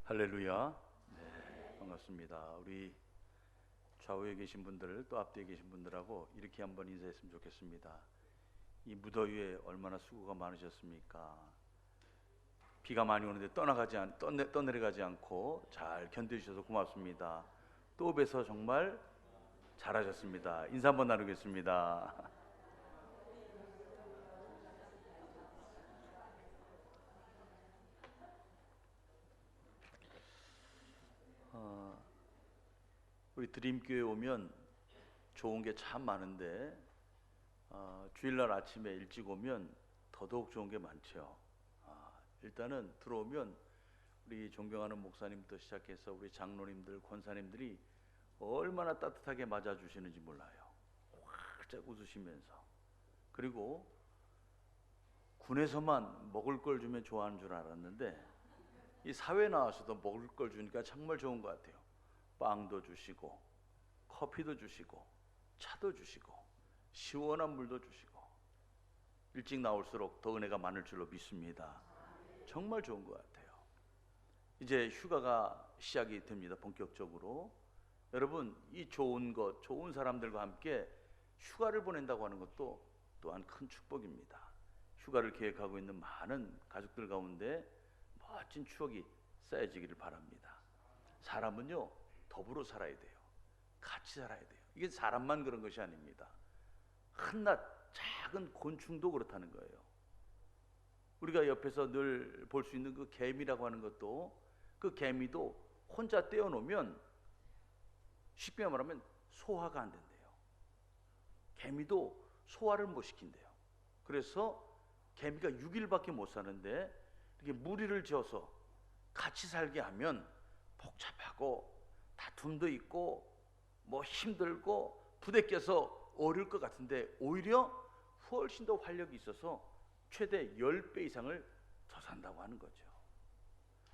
할렐루야. 네, 반갑습니다. 우리 좌우에 계신 분들 또 앞뒤에 계신 분들하고 이렇게 한번 인사했으면 좋겠습니다. 이 무더위에 얼마나 수고가 많으셨습니까? 비가 많이 오는데 떠내려가지 않고 잘 견뎌주셔서 고맙습니다. 또 뵈서 정말 잘하셨습니다. 인사 한번 나누겠습니다. 우리 드림교회 오면 좋은 게 참 많은데 주일날 아침에 일찍 오면 더더욱 좋은 게 많죠. 일단은 들어오면 우리 존경하는 목사님부터 시작해서 우리 장로님들, 권사님들이 얼마나 따뜻하게 맞아주시는지 몰라요. 활짝 웃으시면서. 그리고 군에서만 먹을 걸 주면 좋아하는 줄 알았는데 이 사회 나와서도 먹을 걸 주니까 정말 좋은 것 같아요. 빵도 주시고 커피도 주시고 차도 주시고 시원한 물도 주시고 일찍 나올수록 더 은혜가 많을 줄로 믿습니다. 정말 좋은 것 같아요. 이제 휴가가 시작이 됩니다. 본격적으로. 여러분, 이 좋은 것, 좋은 사람들과 함께 휴가를 보낸다고 하는 것도 또한 큰 축복입니다. 휴가를 계획하고 있는 많은 가족들 가운데 멋진 추억이 쌓여지기를 바랍니다. 사람은요, 더불어 살아야 돼요. 같이 살아야 돼요. 이게 사람만 그런 것이 아닙니다. 한낱 작은 곤충도 그렇다는 거예요. 우리가 옆에서 늘 볼 수 있는 그 개미라고 하는 것도, 그 개미도 혼자 떼어놓으면 쉽게 말하면 소화가 안 된대요. 개미도 소화를 못 시킨대요. 그래서 개미가 6일밖에 못 사는데 이렇게 무리를 지어서 같이 살게 하면 복잡하고 다툼도 있고 뭐 힘들고 부대껴서 어려울 것 같은데 오히려 훨씬 더 활력이 있어서 최대 10배 이상을 더 산다고 하는 거죠.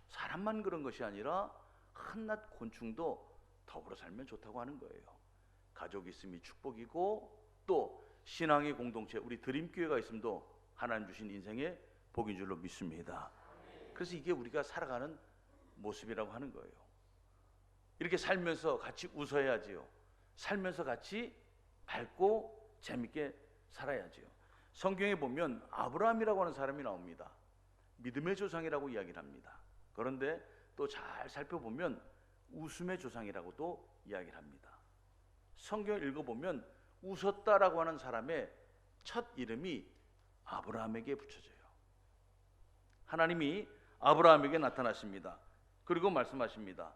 사람만 그런 것이 아니라 한낱 곤충도 더불어 살면 좋다고 하는 거예요. 가족이 있음이 축복이고 또 신앙의 공동체, 우리 드림교회가 있음도 하나님 주신 인생의 복인 줄로 믿습니다. 그래서 이게 우리가 살아가는 모습이라고 하는 거예요. 이렇게 살면서 같이 웃어야지요. 살면서 같이 밝고 재밌게 살아야지요. 성경에 보면 아브라함이라고 하는 사람이 나옵니다. 믿음의 조상이라고 이야기를 합니다. 그런데 또 잘 살펴보면 웃음의 조상이라고도 이야기를 합니다. 성경을 읽어보면 웃었다라고 하는 사람의 첫 이름이 아브라함에게 붙여져요. 하나님이 아브라함에게 나타나십니다. 그리고 말씀하십니다.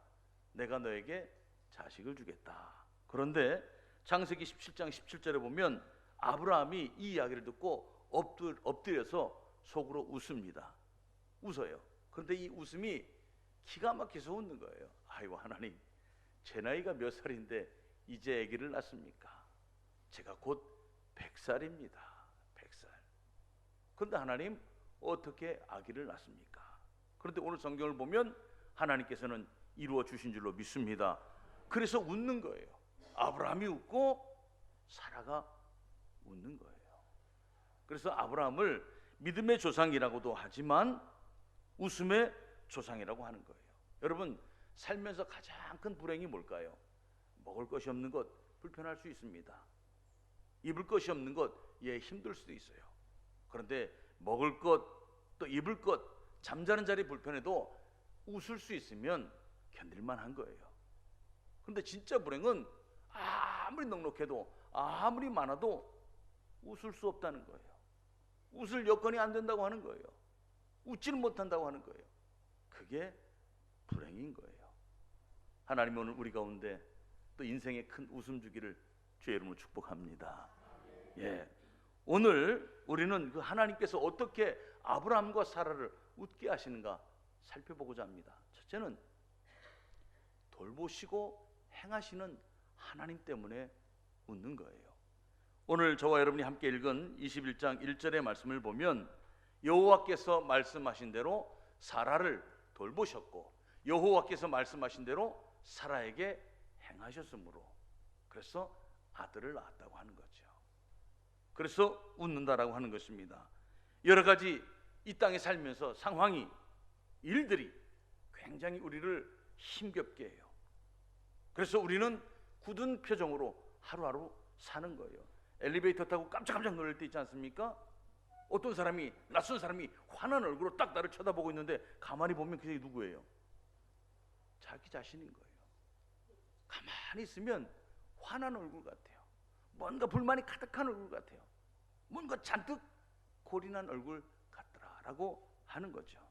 내가 너에게 자식을 주겠다. 그런데 창세기 17장 17절에 보면 아브라함이 이 이야기를 듣고 엎드려서 속으로 웃습니다. 웃어요. 그런데 이 웃음이 기가 막혀서 웃는 거예요. 아이고 하나님, 제 나이가 몇 살인데 이제 아기를 낳습니까? 제가 곧 100살입니다. 100살. 그런데 하나님 어떻게 아기를 낳습니까? 그런데 오늘 성경을 보면 하나님께서는 이루어 주신 줄로 믿습니다. 그래서 웃는 거예요. 아브라함이 웃고 사라가 웃는 거예요. 그래서 아브라함을 믿음의 조상이라고도 하지만 웃음의 조상이라고 하는 거예요. 여러분, 살면서 가장 큰 불행이 뭘까요? 먹을 것이 없는 것 불편할 수 있습니다. 입을 것이 없는 것 힘들 수도 있어요. 그런데 먹을 것 또 입을 것 잠자는 자리 불편해도 웃을 수 있으면 견딜만 한 거예요. 그런데 진짜 불행은 아무리 넉넉해도 아무리 많아도 웃을 수 없다는 거예요. 웃을 여건이 안 된다고 하는 거예요. 웃지는 못한다고 하는 거예요. 그게 불행인 거예요. 하나님 오늘 우리 가운데 또 인생에 큰 웃음 주기를 주의 이름으로 축복합니다. 오늘 우리는 그 하나님께서 어떻게 아브라함과 사라를 웃게 하시는가 살펴보고자 합니다. 첫째는 돌보시고 행하시는 하나님 때문에 웃는 거예요. 오늘 저와 여러분이 함께 읽은 21장 1절의 말씀을 보면 여호와께서 말씀하신 대로 사라를 돌보셨고 여호와께서 말씀하신 대로 사라에게 행하셨으므로 그래서 아들을 낳았다고 하는 거죠. 그래서 웃는다라고 하는 것입니다. 여러 가지 이 땅에 살면서 상황이 일들이 굉장히 우리를 힘겹게 해요. 그래서 우리는 굳은 표정으로 하루하루 사는 거예요. 엘리베이터 타고 깜짝깜짝 놀랄 때 있지 않습니까? 어떤 사람이, 낯선 사람이 환한 얼굴로 딱 나를 쳐다보고 있는데 가만히 보면 그게 누구예요? 자기 자신인 거예요. 가만히 있으면 환한 얼굴 같아요. 뭔가 불만이 가득한 얼굴 같아요. 뭔가 잔뜩 고린한 얼굴 같더라라고 하는 거죠.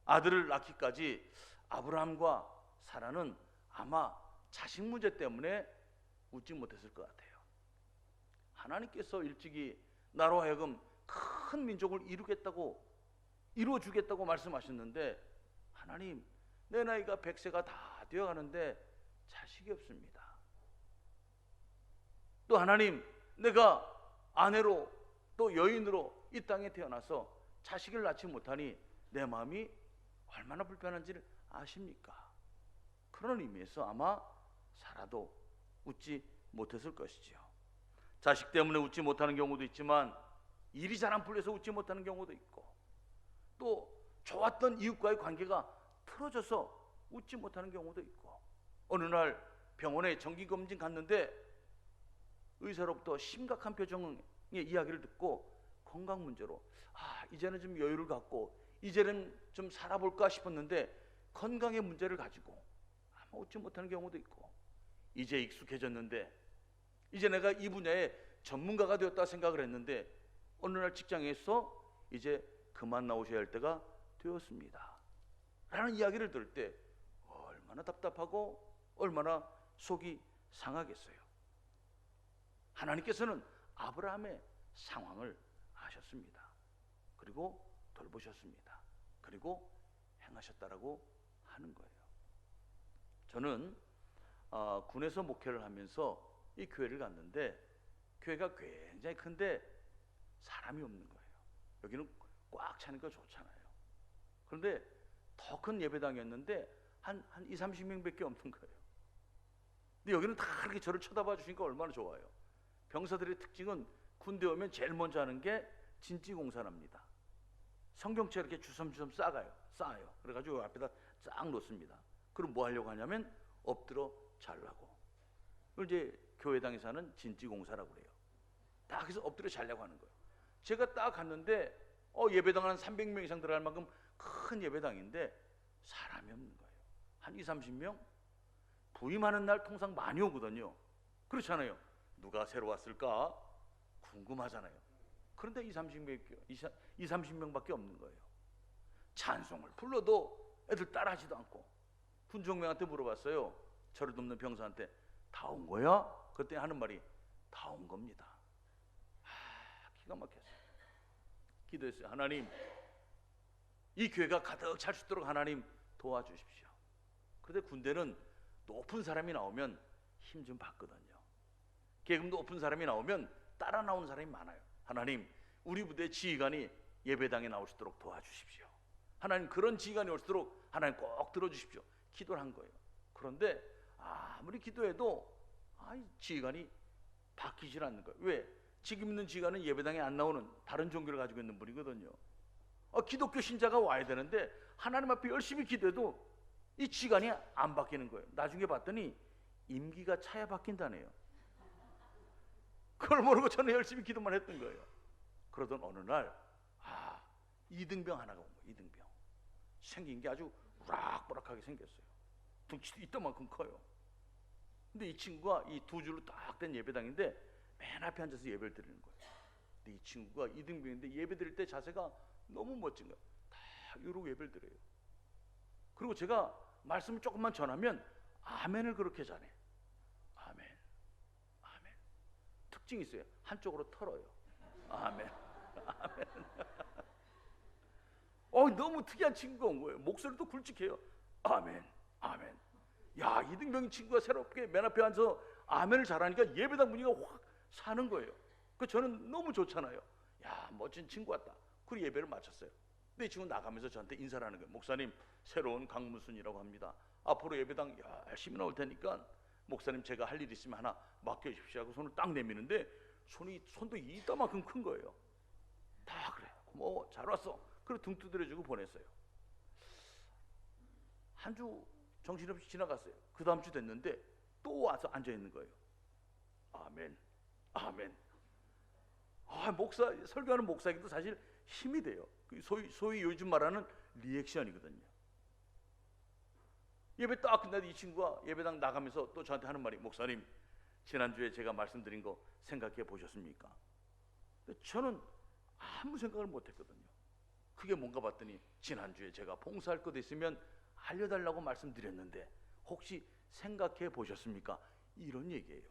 아들을 낳기까지 아브라함과 사라는 아마 자식 문제 때문에 웃지 못했을 것 같아요. 하나님께서 일찍이 나로 하여금 큰 민족을 이루어주겠다고 말씀하셨는데, 하나님, 내 나이가 100세가 다 되어가는데 자식이 없습니다. 또 하나님, 내가 아내로 또 여인으로 이 땅에 태어나서 자식을 낳지 못하니 내 마음이 얼마나 불편한지를 아십니까? 그런 의미에서 아마 사라도 웃지 못했을 것이지요. 자식 때문에 웃지 못하는 경우도 있지만, 일이 잘 안 풀려서 웃지 못하는 경우도 있고, 또 좋았던 이웃과의 관계가 틀어져서 웃지 못하는 경우도 있고, 어느 날 병원에 정기검진 갔는데 의사로부터 심각한 표정의 이야기를 듣고 건강 문제로 이제는 좀 여유를 갖고 이제는 좀 살아볼까 싶었는데 건강의 문제를 가지고 아마 웃지 못하는 경우도 있고, 이제 익숙해졌는데 이제 내가 이 분야의 전문가가 되었다 생각을 했는데 어느 날 직장에서 이제 그만 나오셔야 할 때가 되었습니다 라는 이야기를 들을 때 얼마나 답답하고 얼마나 속이 상하겠어요. 하나님께서는 아브라함의 상황을 아셨습니다. 그리고 돌보셨습니다. 그리고 행하셨다라고 하는 거예요. 저는 군에서 목회를 하면서 이 교회를 갔는데 교회가 굉장히 큰데 사람이 없는 거예요. 여기는 꽉 차니까 좋잖아요. 그런데 더 큰 예배당이었는데 한 20-30명밖에 없는 거예요. 근데 여기는 다 이렇게 저를 쳐다봐 주시니까 얼마나 좋아요. 병사들의 특징은 군대 오면 제일 먼저 하는 게 진지공사랍니다. 성경책 이렇게 주섬주섬 쌓아요. 그래가지고 앞에다 쫙 놓습니다. 그럼 뭐 하려고 하냐면 엎드려 자려고. 그걸 이제 교회당에서 하는 진지공사라고 그래요. 딱 해서 엎드려 자려고 하는 거예요. 제가 딱 갔는데 예배당 한 300명 이상 들어갈 만큼 큰 예배당인데 사람이 없는 거예요. 한 20-30명? 부임하는 날 통상 많이 오거든요. 그렇잖아요. 누가 새로 왔을까 궁금하잖아요. 그런데 20-30명밖에 없는 거예요. 찬송을 불러도 애들 따라하지도 않고, 군종명한테 물어봤어요. 저를 돕는 병사한테 다 온 거야? 그때 하는 말이 다 온 겁니다. 기가 막혔어요. 기도했어요. 하나님, 이 교회가 가득 찰 수 있도록 하나님 도와주십시오. 그런데 군대는 높은 사람이 나오면 힘 좀 받거든요. 계급도 높은 사람이 나오면 따라 나오는 사람이 많아요. 하나님, 우리 부대 지휘관이 예배당에 나올 수 있도록 도와주십시오. 하나님, 그런 지휘관이 올수록 하나님 꼭 들어주십시오. 기도를 한 거예요. 그런데 아무리 기도해도 지휘관이 바뀌질 않는 거예요. 왜? 지금 있는 지휘관은 예배당에 안 나오는 다른 종교를 가지고 있는 분이거든요. 기독교 신자가 와야 되는데 하나님 앞에 열심히 기도해도 이 지휘관이 안 바뀌는 거예요. 나중에 봤더니 임기가 차야 바뀐다네요. 그걸 모르고 저는 열심히 기도만 했던 거예요. 그러던 어느 날 이등병 하나가 온 거예요. 이등병. 생긴 게 아주 우락부락하게 생겼어요. 덩치도 이따만큼 커요. 근데 이 친구가 이 두 줄로 딱 된 예배당인데 맨 앞에 앉아서 예배를 드리는 거예요. 근데 이 친구가 이등병인데 예배 드릴 때 자세가 너무 멋진 거예요. 다 이러고 예배를 드려요. 그리고 제가 말씀을 조금만 전하면 아멘을 그렇게 잘해. 아멘, 아멘. 특징이 있어요. 한쪽으로 털어요. 아멘, 아멘. 너무 특이한 친구가 온 거예요. 목소리도 굵직해요. 아멘, 아멘. 야, 이등병 친구가 새롭게 맨 앞에 앉아서 아멘을 잘하니까 예배당 분위기가 확 사는 거예요. 그 저는 너무 좋잖아요. 야, 멋진 친구 왔다. 그리고 예배를 마쳤어요. 근데 이 친구 나가면서 저한테 인사를 하는 거예요. 목사님, 새로운 강무순이라고 합니다. 앞으로 예배당 열심히 나올 테니까 목사님, 제가 할 일 있으면 하나 맡겨주십시오 하고 손을 딱 내미는데 손도 이따만큼 큰 거예요. 다 그래. 잘 왔어. 그리고 등 두드려주고 보냈어요. 한 주 정신없이 지나갔어요. 그 다음 주 됐는데 또 와서 앉아 있는 거예요. 아멘, 아멘. 목사 설교하는 목사에게도 사실 힘이 돼요. 소위 요즘 말하는 리액션이거든요. 예배 딱 끝나도 이 친구가 예배당 나가면서 또 저한테 하는 말이, 목사님, 지난주에 제가 말씀드린 거 생각해 보셨습니까? 저는 아무 생각을 못 했거든요. 그게 뭔가 봤더니, 지난주에 제가 봉사할 것 있으면 알려달라고 말씀드렸는데 혹시 생각해 보셨습니까? 이런 얘기예요.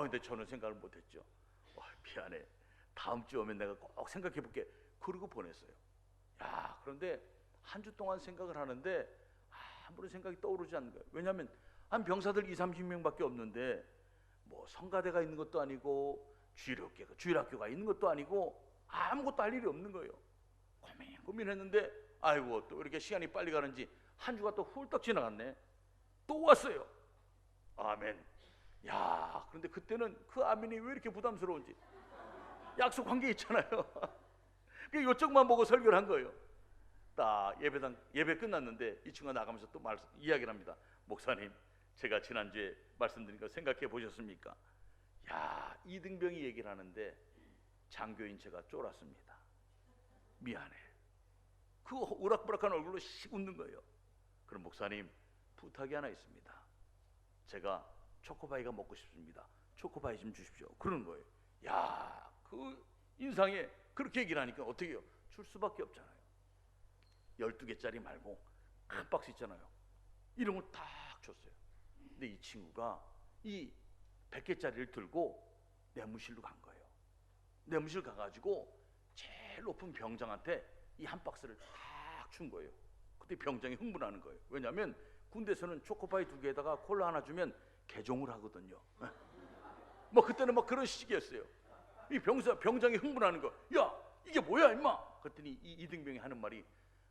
근데 저는 생각을 못 했죠. 미안해, 다음 주 오면 내가 꼭 생각해 볼게. 그러고 보냈어요. 그런데 한 주 동안 생각을 하는데 아무런 생각이 떠오르지 않는 거예요. 왜냐하면 한 병사들 20-30명밖에 없는데 뭐 성가대가 있는 것도 아니고 주일학교가 있는 것도 아니고 아무것도 할 일이 없는 거예요. 고민했는데 아이고, 또 이렇게 시간이 빨리 가는지 한 주가 또 훌떡 지나갔네. 또 왔어요. 아멘. 그런데 그때는 그 아멘이 왜 이렇게 부담스러운지, 약속한 게 있잖아요. 이쪽만 보고 설교를 한 거예요. 딱 예배 끝났는데 이 친구가 나가면서 또 이야기를 합니다. 목사님, 제가 지난주에 말씀드린 거 생각해 보셨습니까? 이등병이 얘기를 하는데 장교인 제가 쫄았습니다. 미안해. 그 우락부락한 얼굴로 씩 웃는 거예요. 그럼 목사님, 부탁이 하나 있습니다. 제가 초코바이가 먹고 싶습니다. 초코바이 좀 주십시오. 그러는 거예요. 그 인상에 그렇게 얘기를 하니까 어떻게 해요? 줄 수밖에 없잖아요. 12개짜리 말고 한 박스 있잖아요. 이런 걸 딱 줬어요. 근데 이 친구가 이 100개짜리를 들고 내무실로 간 거예요. 내무실 가가지고 제일 높은 병장한테 이 한 박스를 딱 준 거예요. 그때 병장이 흥분하는 거예요. 왜냐하면 군대에서는 초코파이 2개에다가 콜라 하나 주면 개종을 하거든요. 그때는 그런 시기였어요. 이 병장이 흥분하는 거. 이게 뭐야 임마. 그랬더니 이 이등병이 하는 말이,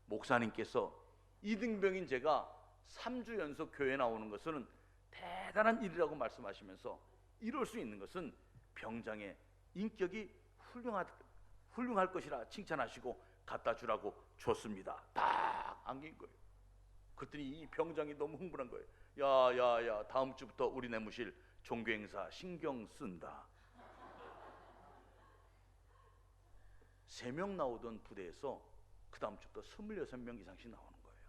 목사님께서 이등병인 제가 3주 연속 교회 나오는 것은 대단한 일이라고 말씀하시면서 이럴 수 있는 것은 병장의 인격이 훌륭할 것이라 칭찬하시고 갖다 주라고 줬습니다. 딱 안긴 거예요. 그랬더니 이 병장이 너무 흥분한 거예요. 야, 다음 주부터 우리 내무실 종교행사 신경 쓴다. 3명 나오던 부대에서 그 다음 주부터 26명 이상씩 나오는 거예요.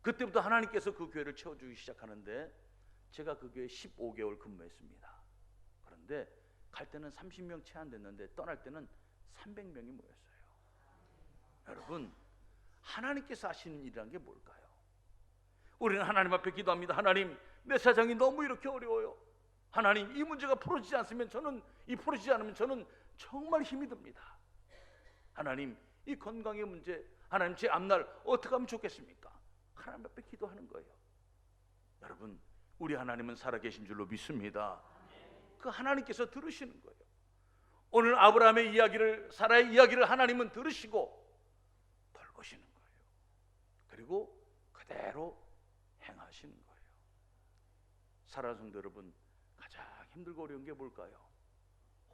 그때부터 하나님께서 그 교회를 채워주기 시작하는데 제가 그 교회에 15개월 근무했습니다. 그런데 갈 때는 30명 채 안 됐는데 떠날 때는 300명이 모였어요. 여러분, 하나님께서 하시는 일이란 게 뭘까요? 우리는 하나님 앞에 기도합니다. 하나님, 내 사정이 너무 이렇게 어려워요. 하나님, 이 문제가 풀어지지 않으면 저는 정말 힘이 듭니다. 하나님, 이 건강의 문제, 하나님 제 앞날 어떻게 하면 좋겠습니까? 하나님 앞에 기도하는 거예요. 여러분, 우리 하나님은 살아계신 줄로 믿습니다. 그 하나님께서 들으시는 거예요. 오늘 아브라함의 이야기를, 사라의 이야기를 하나님은 들으시고 돌보시는 거예요. 그리고 그대로 행하시는 거예요. 사랑하는 성도 여러분, 가장 힘들고 어려운 게 뭘까요?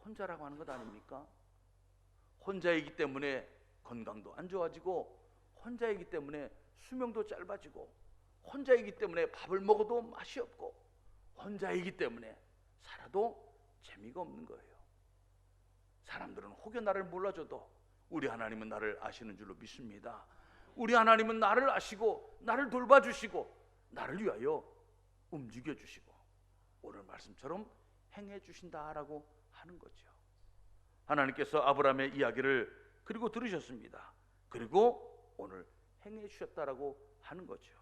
혼자라고 하는 것 아닙니까? 혼자이기 때문에 건강도 안 좋아지고, 혼자이기 때문에 수명도 짧아지고, 혼자이기 때문에 밥을 먹어도 맛이 없고, 혼자이기 때문에 살아도 재미가 없는 거예요. 사람들은 혹여 나를 몰라줘도 우리 하나님은 나를 아시는 줄로 믿습니다. 우리 하나님은 나를 아시고 나를 돌봐주시고 나를 위하여 움직여주시고 오늘 말씀처럼 행해주신다라고 하는 거죠. 하나님께서 아브라함의 이야기를 그리고 들으셨습니다. 그리고 오늘 행해주셨다라고 하는 거죠.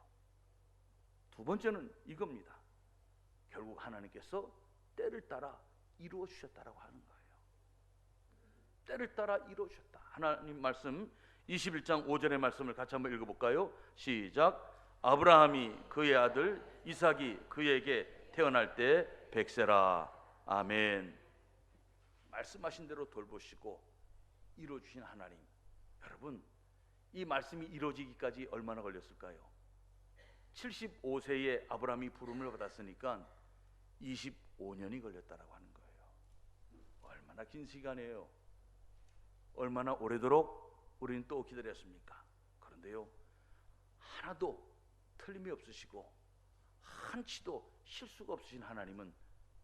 두 번째는 이겁니다. 결국 하나님께서 때를 따라 이루어 주셨다라고 하는 거예요. 때를 따라 이루어 주셨다. 하나님 말씀 21장 5절의 말씀을 같이 한번 읽어볼까요? 시작. 아브라함이 그의 아들 이삭이 그에게 태어날 때 100세라. 아멘. 말씀하신 대로 돌보시고 이루어 주신 하나님. 여러분, 이 말씀이 이루어지기까지 얼마나 걸렸을까요? 75세에 아브라함이 부름을 받았으니까 25년이 걸렸다라고 하는 거예요. 얼마나 긴 시간이에요. 얼마나 오래도록 우리는 또 기다렸습니까? 그런데요, 하나도 틀림이 없으시고 한치도 실수가 없으신 하나님은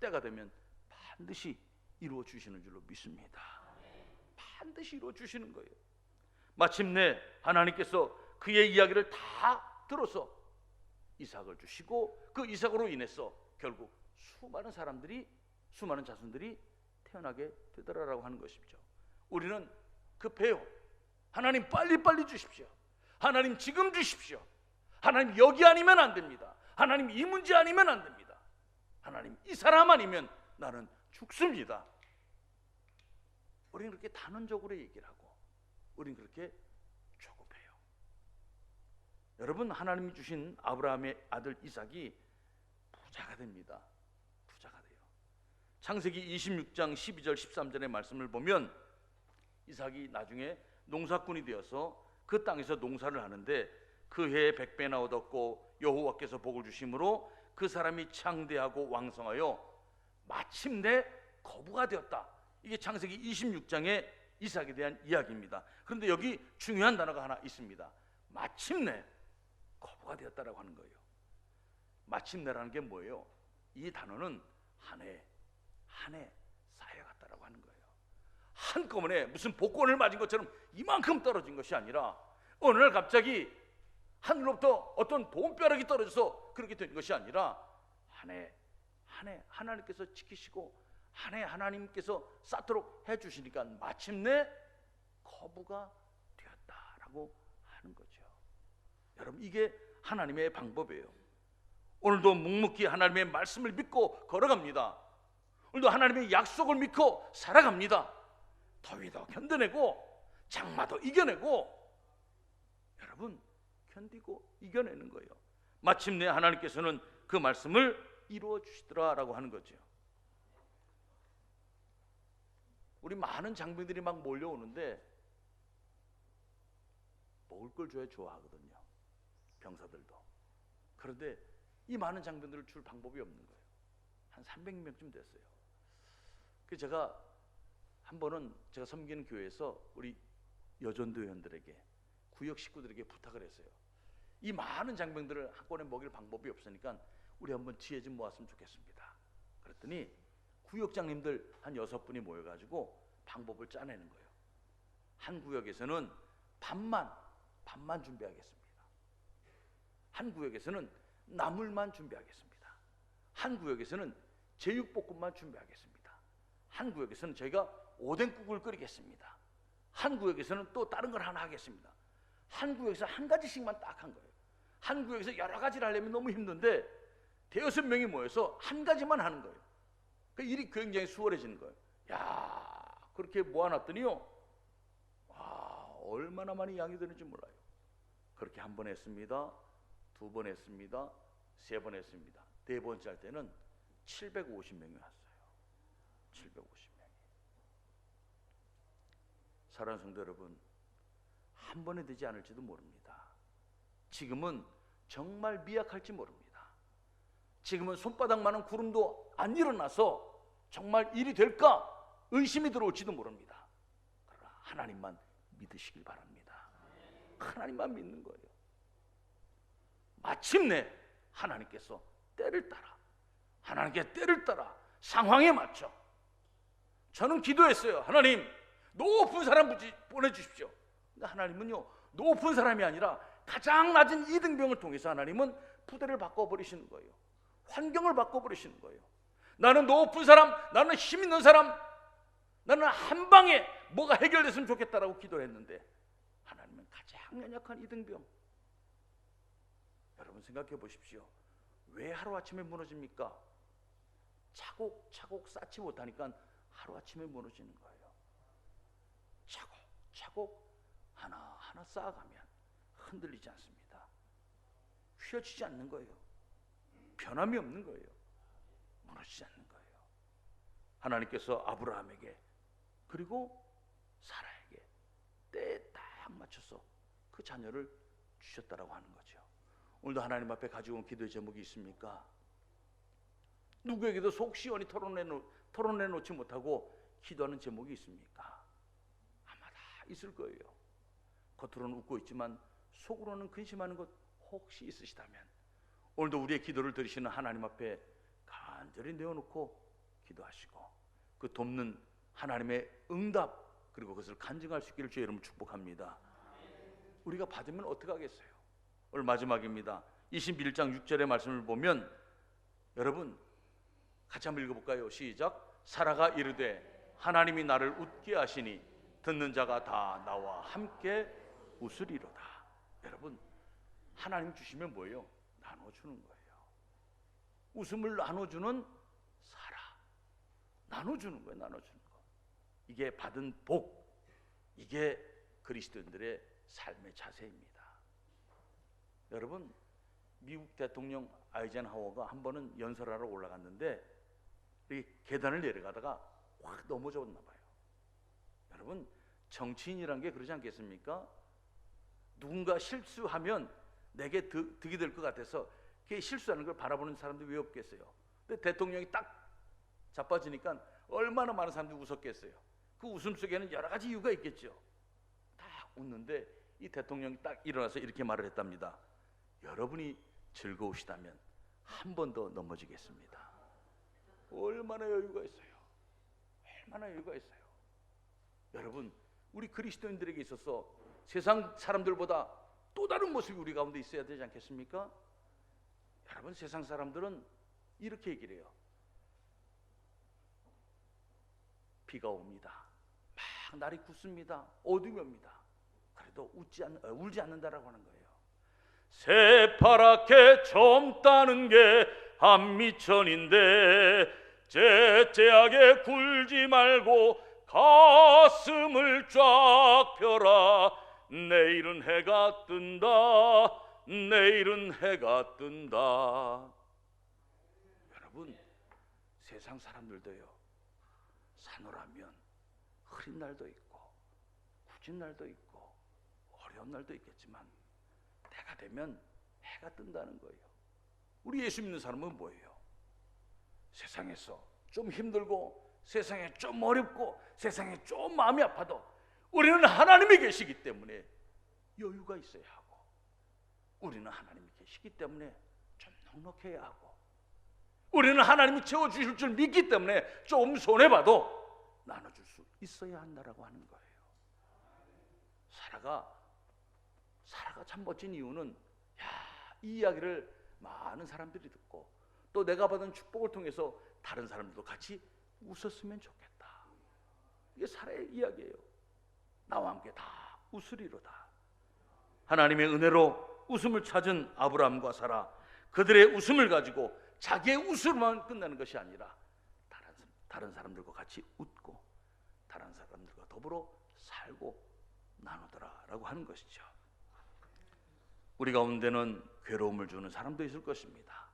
때가 되면 반드시 이루어 주시는 줄로 믿습니다. 반드시 이루어 주시는 거예요. 마침내 하나님께서 그의 이야기를 다 들어서 이삭을 주시고 그 이삭으로 인해서 결국 수많은 사람들이, 수많은 자손들이 태어나게 되더라라고 하는 것이죠. 우리는 급해요. 하나님 빨리빨리 주십시오. 하나님 지금 주십시오. 하나님 여기 아니면 안 됩니다. 하나님 이 문제 아니면 안 됩니다. 하나님 이 사람 아니면 나는 죽습니다. 우리는 그렇게 단언적으로 얘기를 하고 우리는 그렇게 조급해요. 여러분, 하나님이 주신 아브라함의 아들 이삭이 부자가 됩니다. 부자가 돼요. 창세기 26장 12절 13절의 말씀을 보면 이삭이 나중에 농사꾼이 되어서 그 땅에서 농사를 하는데 그 해에 100배나 얻었고 여호와께서 복을 주심으로 그 사람이 창대하고 왕성하여 마침내 거부가 되었다. 이게 창세기 26장의 이삭에 대한 이야기입니다. 그런데 여기 중요한 단어가 하나 있습니다. 마침내 거부가 되었다라고 하는 거예요. 마침내라는 게 뭐예요? 이 단어는 한 해 쌓여갔다라고 하는 거예요. 한꺼번에 무슨 복권을 맞은 것처럼 이만큼 떨어진 것이 아니라 어느 날 갑자기 하늘로부터 어떤 돈벼락이 떨어져서 그렇게 된 것이 아니라 한 해 하나님께서 지키시고 한 해 하나님께서 쌓도록 해주시니까 마침내 거부가 되었다라고 하는 거죠. 여러분, 이게 하나님의 방법이에요. 오늘도 묵묵히 하나님의 말씀을 믿고 걸어갑니다. 오늘도 하나님의 약속을 믿고 살아갑니다. 더위도 견뎌내고 장마도 이겨내고 여러분 견디고 이겨내는 거예요. 마침내 하나님께서는 그 말씀을 이루어 주시더라라고 하는 거죠. 우리 많은 장병들이 막 몰려오는데 먹을 걸 줘야 좋아하거든요. 병사들도. 그런데 이 많은 장병들을 줄 방법이 없는 거예요. 한 300명쯤 됐어요. 그래서 제가 한 번은 제가 섬기는 교회에서 우리 여전도 회원들에게, 구역 식구들에게 부탁을 했어요. 이 많은 장병들을 한꺼번에 먹일 방법이 없으니까 우리 한번 지혜 좀 모았으면 좋겠습니다. 그랬더니 구역장님들 한 6분이 모여가지고 방법을 짜내는 거예요. 한 구역에서는 밥만 준비하겠습니다. 한 구역에서는 나물만 준비하겠습니다. 한 구역에서는 제육볶음만 준비하겠습니다. 한 구역에서는 저희가 오뎅국을 끓이겠습니다. 한 구역에서는 또 다른 걸 하나 하겠습니다. 한 구역에서 한 가지씩만 딱 한 거예요. 한 구역에서 여러 가지를 하려면 너무 힘든데 대여섯 명이 모여서 한 가지만 하는 거예요. 그 일이 굉장히 수월해지는 거예요. 야, 그렇게 모아놨더니요, 와, 얼마나 많이 양이 되는지 몰라요. 그렇게 한 번 했습니다. 2번 했습니다. 3번 했습니다. 4번째 할 때는 750명이 왔어요. 750명이. 사랑하는 성도 여러분, 한 번에 되지 않을지도 모릅니다. 지금은 정말 미약할지 모릅니다. 지금은 손바닥만한 구름도 안 일어나서 정말 일이 될까 의심이 들어올지도 모릅니다. 그러나 하나님만 믿으시길 바랍니다. 하나님만 믿는 거예요. 마침내 하나님께서 때를 따라, 하나님께 때를 따라 상황에 맞춰 저는 기도했어요. 하나님, 높은 사람 보내주십시오. 근데 하나님은요, 높은 사람이 아니라 가장 낮은 이등병을 통해서 하나님은 부대를 바꿔버리시는 거예요. 환경을 바꿔버리시는 거예요. 나는 높은 사람, 나는 힘 있는 사람, 나는 한 방에 뭐가 해결됐으면 좋겠다라고 기도를 했는데 하나님은 가장 연약한 이등병. 여러분 생각해 보십시오. 왜 하루아침에 무너집니까? 차곡차곡 쌓지 못하니까 하루아침에 무너지는 거예요. 차곡차곡 하나하나 쌓아가면 흔들리지 않습니다. 휘어지지 않는 거예요. 변함이 없는 거예요. 무너지지 않는 거예요. 하나님께서 아브라함에게 그리고 사라에게 때에 딱 맞춰서 그 자녀를 주셨다라고 하는 거죠. 오늘도 하나님 앞에 가지고 온 기도의 제목이 있습니까? 누구에게도 속 시원히 털어내놓지 못하고 기도하는 제목이 있습니까? 아마 다 있을 거예요. 겉으로는 웃고 있지만 속으로는 근심하는 것 혹시 있으시다면 오늘도 우리의 기도를 들으시는 하나님 앞에 간절히 내어놓고 기도하시고 그 돕는 하나님의 응답 그리고 그것을 간증할 수 있기를 주의 이름으로 축복합니다. 우리가 받으면 어떻게 하겠어요? 오늘 마지막입니다. 21장 6절의 말씀을 보면 여러분 같이 한번 읽어볼까요? 시작. 사라가 이르되 하나님이 나를 웃게 하시니 듣는 자가 다 나와 함께 웃으리로다. 여러분 하나님 주시면 뭐예요? 나눠주는 거예요. 웃음을 나눠주는 사라. 나눠주는 거예요. 나눠주는 거. 이게 받은 복, 이게 그리스도인들의 삶의 자세입니다. 여러분 미국 대통령 아이젠하워가 한 번은 연설하러 올라갔는데 이 계단을 내려가다가 확 넘어졌나 봐요. 여러분 정치인이란 게 그러지 않겠습니까? 누군가 실수하면 내게 득이 될 것 같아서 그 실수하는 걸 바라보는 사람들이 왜 없겠어요? 근데 대통령이 딱 자빠지니까 얼마나 많은 사람들이 웃었겠어요. 그 웃음 속에는 여러 가지 이유가 있겠죠. 딱 웃는데 이 대통령이 딱 일어나서 이렇게 말을 했답니다. 여러분이 즐거우시다면 한 번 더 넘어지겠습니다. 얼마나 여유가 있어요. 얼마나 여유가 있어요. 여러분 우리 그리스도인들에게 있어서 세상 사람들보다 또 다른 모습이 우리 가운데 있어야 되지 않겠습니까? 여러분 세상 사람들은 이렇게 얘기를 해요. 비가 옵니다. 막 날이 굳습니다. 어둠이 옵니다. 그래도 울지 않는다라고 하는 거예요. 새파랗게 젊다는 게 한미천인데 째째하게 굴지 말고 가슴을 쫙 펴라. 내일은 해가 뜬다. 내일은 해가 뜬다. 여러분 세상 사람들도요 사노라면 흐린 날도 있고 굳은 날도 있고 어려운 날도 있겠지만 때가 되면 해가 뜬다는 거예요. 우리 예수 믿는 사람은 뭐예요? 세상에서 좀 힘들고 세상에 좀 어렵고 세상에 좀 마음이 아파도 우리는 하나님이 계시기 때문에 여유가 있어야 하고 우리는 하나님이 계시기 때문에 좀 넉넉해야 하고 우리는 하나님이 채워주실 줄 믿기 때문에 좀 손해봐도 나눠줄 수 있어야 한다라고 하는 거예요. 사라가 참 멋진 이유는 이 이야기를 많은 사람들이 듣고 또 내가 받은 축복을 통해서 다른 사람들도 같이 웃었으면 좋겠다. 이게 사라의 이야기예요. 나와 함께 다 웃으리로다. 하나님의 은혜로 웃음을 찾은 아브라함과 사라, 그들의 웃음을 가지고 자기의 웃음만 끝나는 것이 아니라 다른 사람들과 같이 웃고 다른 사람들과 더불어 살고 나누더라라고 하는 것이죠. 우리 가운데는 괴로움을 주는 사람도 있을 것입니다.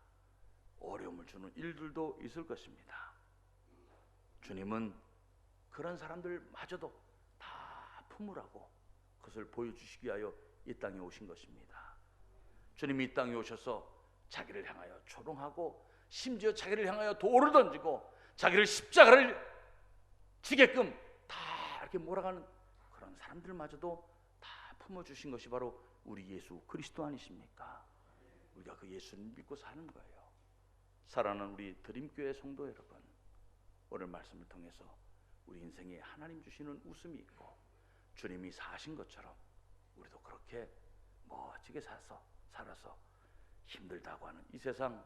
어려움을 주는 일들도 있을 것입니다. 주님은 그런 사람들마저도 다 품으라고 그것을 보여주시기 위하여 이 땅에 오신 것입니다. 주님이 이 땅에 오셔서 자기를 향하여 조롱하고 심지어 자기를 향하여 돌을 던지고 자기를 십자가를 지게끔 다 이렇게 몰아가는 그런 사람들마저도 다 품어주신 것이 바로 우리 예수 그리스도 아니십니까? 우리가 그 예수를 믿고 사는 거예요. 사랑하는 우리 드림교회 성도 여러분, 오늘 말씀을 통해서 우리 인생에 하나님 주시는 웃음이 있고 주님이 사신 것처럼 우리도 그렇게 멋지게 살아서 힘들다고 하는 이 세상,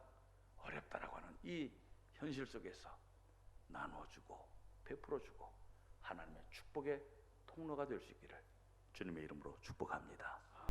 어렵다라고 하는 이 현실 속에서 나눠주고 베풀어주고 하나님의 축복의 통로가 될 수 있기를 주님의 이름으로 축복합니다.